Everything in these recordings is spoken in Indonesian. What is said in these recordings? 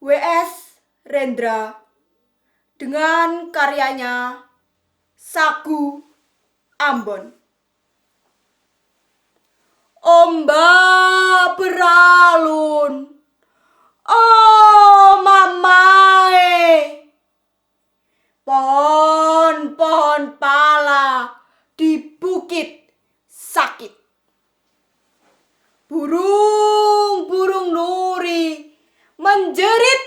W.S. Rendra dengan karyanya Sagu Ambon. Ombak beralun, oh mamae, pohon-pohon pala di bukit sakit. Burung-burung nuri menjerit,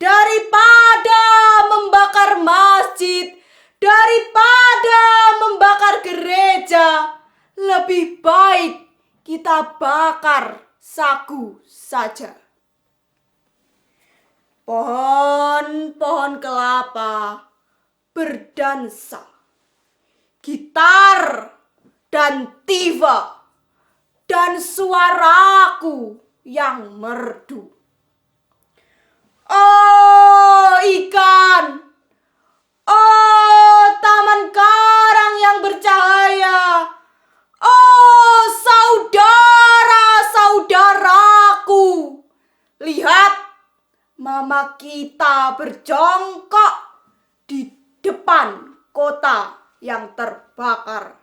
daripada membakar masjid, daripada membakar gereja, lebih baik kita bakar sagu saja. Pohon-pohon kelapa berdansa, gitar dan tiba, dan suaraku yang merdu. Oh ikan, oh taman karang yang bercahaya, oh saudara-saudaraku, lihat mama kita berjongkok di depan kota yang terbakar.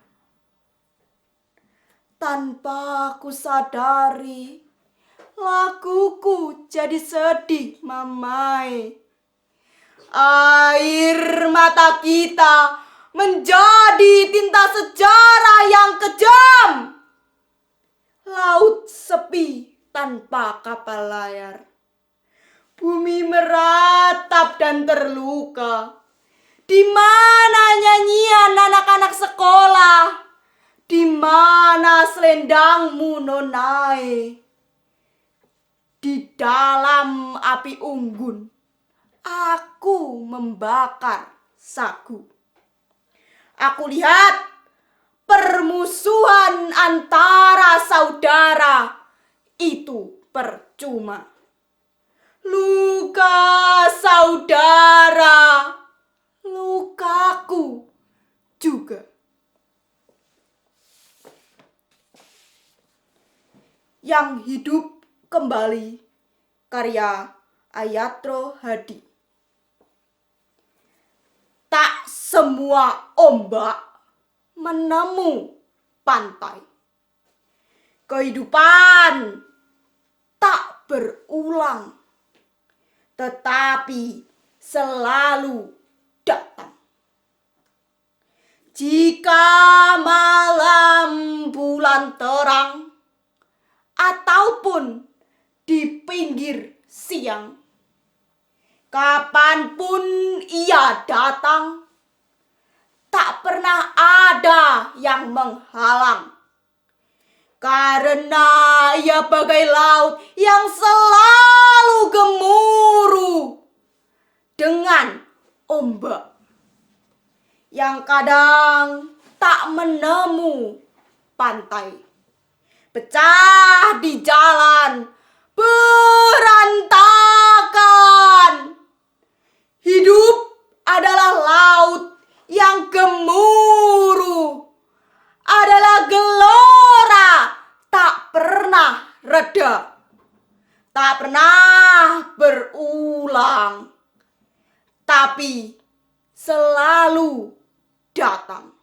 Tanpa ku sadari, laguku jadi sedih, mamai. Air mata kita menjadi tinta sejarah yang kejam. Laut sepi tanpa kapal layar. Bumi meratap dan terluka. Di mana nyanyian anak-anak sekolah? Di mana selendangmu, nonai? Di dalam api unggun, aku membakar sagu. Aku lihat permusuhan antara saudara itu percuma. Luka saudara, lukaku juga. Yang hidup kembali, karya Ayatro Hadi. Tak semua ombak menemu pantai. Kehidupan tak berulang, tetapi selalu datang. Jika malam bulan terang, ataupun di pinggir siang, kapanpun ia datang, tak pernah ada yang menghalang. Karena ia bagai laut yang selalu gemuruh dengan ombak yang kadang tak menemu pantai. Pecah di jalan, berantakan. Hidup adalah laut yang gemuruh, adalah gelora tak pernah reda, tak pernah berulang, tapi selalu datang.